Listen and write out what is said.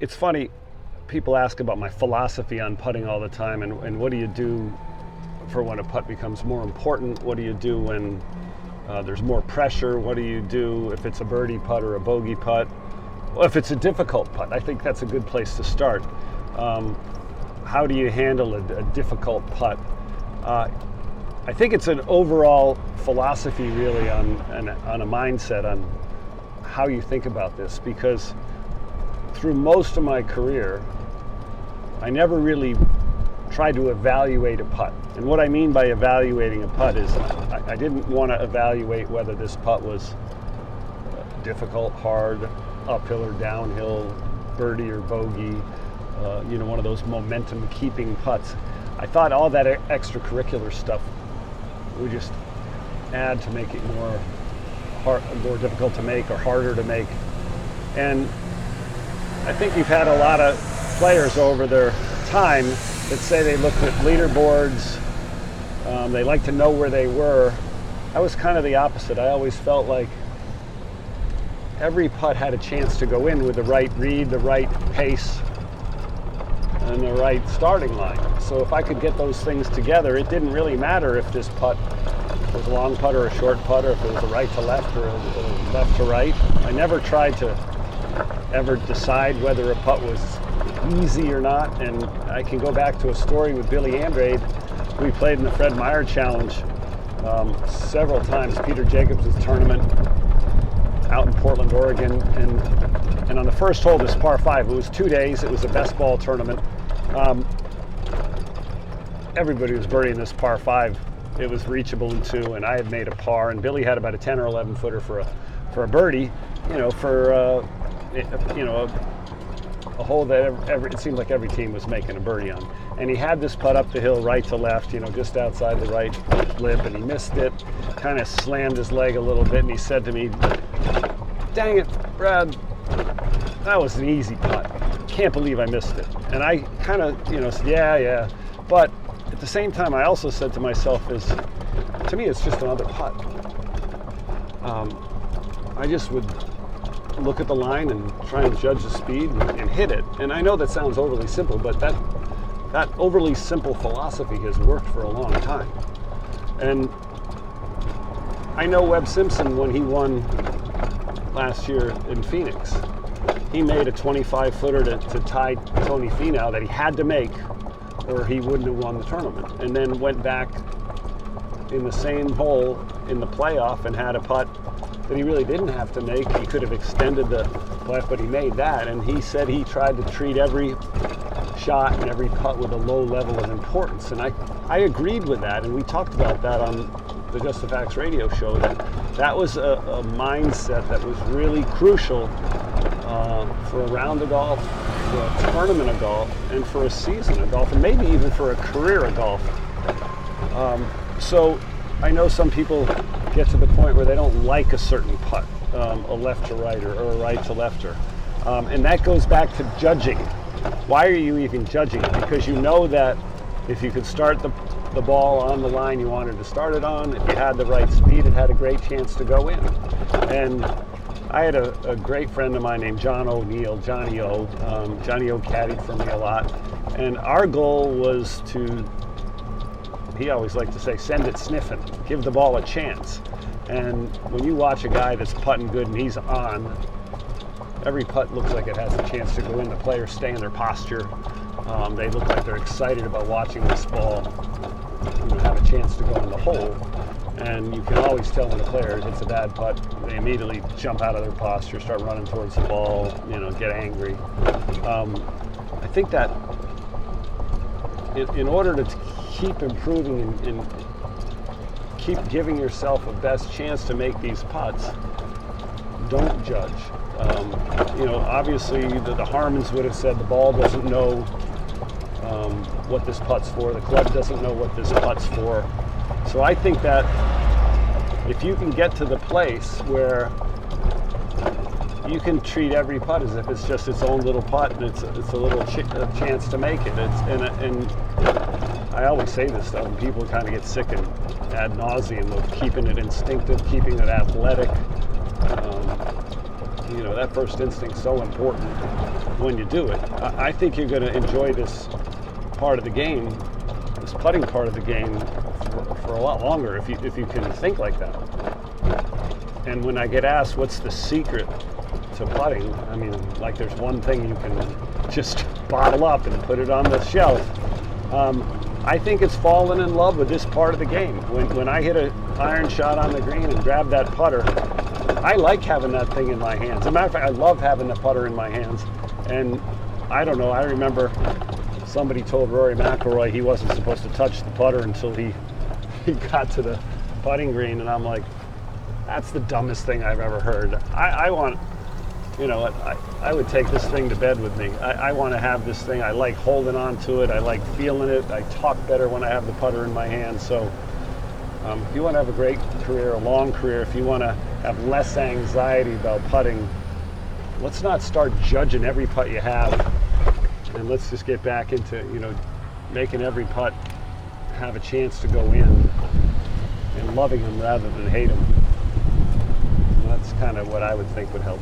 it's funny, people ask about my philosophy on putting all the time, and what do you do for when a putt becomes more important? What do you do when there's more pressure? What do you do if it's a birdie putt or a bogey putt? Well, if it's a difficult putt, I think that's a good place to start. How do you handle a difficult putt? I think it's an overall philosophy really on a mindset on how you think about this, because through most of my career, I never really tried to evaluate a putt. And what I mean by evaluating a putt is I didn't want to evaluate whether this putt was difficult, hard, uphill or downhill, birdie or bogey, one of those momentum keeping putts. I thought all that extracurricular stuff would just add to make it more difficult to make or harder to make. And I think you've had a lot of players over their time that say they looked at leaderboards, they like to know where they were. I was kind of the opposite. I always felt like every putt had a chance to go in with the right read, the right pace, and the right starting line. So if I could get those things together, it didn't really matter if this putt was a long putt or a short putt, or if it was a right to left or a left to right. I never tried to ever decide whether a putt was easy or not. And I can go back to a story with Billy Andrade. We played in the Fred Meyer Challenge several times, Peter Jacobs' tournament out in Portland, Oregon. And on the first hole, this par 5, it was 2 days. It was a best ball tournament. Everybody was birdieing this par 5. It was reachable in 2, and I had made a par, and Billy had about a 10 or 11 footer for a birdie, a hole that it seemed like every team was making a birdie on. And he had this putt up the hill, right to left, just outside the right lip, and he missed it, kind of slammed his leg a little bit, and he said to me, "Dang it, Brad, that was an easy putt. Can't believe I missed it." And I kind of, said, yeah. But at the same time, I also said to myself, to me, it's just another putt. I just would look at the line and try and judge the speed and hit it. And I know that sounds overly simple, but that overly simple philosophy has worked for a long time. And I know Webb Simpson, when he won last year in Phoenix, he made a 25-footer to tie Tony Finau that he had to make or he wouldn't have won the tournament, and then went back in the same hole in the playoff and had a putt that he really didn't have to make. He could have extended the playoff, but he made that, and he said he tried to treat every shot and every putt with a low level of importance. And I agreed with that, and we talked about that on the Just the Facts radio show, that was a mindset that was really crucial for a round of golf, for a tournament of golf, and for a season of golf, and maybe even for a career of golf. So I know some people get to the point where they don't like a certain putt, a left to right or a right to lefter. And that goes back to judging. Why are you even judging it? Because you know that if you could start the ball on the line you wanted to start it on, if you had the right speed, it had a great chance to go in. And I had a great friend of mine named John O'Neill, Johnny O. Johnny O caddied for me a lot. And our goal was to, he always liked to say, send it sniffing, give the ball a chance. And when you watch a guy that's putting good and he's on, every putt looks like it has a chance to go in. The players stay in their posture. They look like they're excited about watching this ball have a chance to go in the hole. And you can always tell when a player hits a bad putt, they immediately jump out of their posture, start running towards the ball, get angry. I think that in order to keep improving and keep giving yourself a best chance to make these putts, don't judge. Obviously the Harmons would have said the ball doesn't know what this putt's for, the club doesn't know what this putt's for. So I think that if you can get to the place where you can treat every putt as if it's just its own little putt and it's a little chance to make it. And I always say this stuff, and people kind of get sick and ad nauseum of keeping it instinctive, keeping it athletic. that first instinct's so important when you do it. I think you're going to enjoy this part of the game, this putting part of the game, for a lot longer if you can think like that. And when I get asked what's the secret to putting, I mean, like there's one thing you can just bottle up and put it on the shelf. I think it's falling in love with this part of the game. When I hit an iron shot on the green and grab that putter, I like having that thing in my hands. As a matter of fact, I love having the putter in my hands. And I don't know, I remember somebody told Rory McIlroy he wasn't supposed to touch the putter until he got to the putting green, and I'm like, that's the dumbest thing I've ever heard. I want, I would take this thing to bed with me. I want to have this thing. I like holding on to it. I like feeling it. I talk better when I have the putter in my hand. So if you want to have a great career, a long career, if you want to have less anxiety about putting, let's not start judging every putt you have, and let's just get back into, making every putt have a chance to go in and loving them rather than hate them. That's kind of what I would think would help.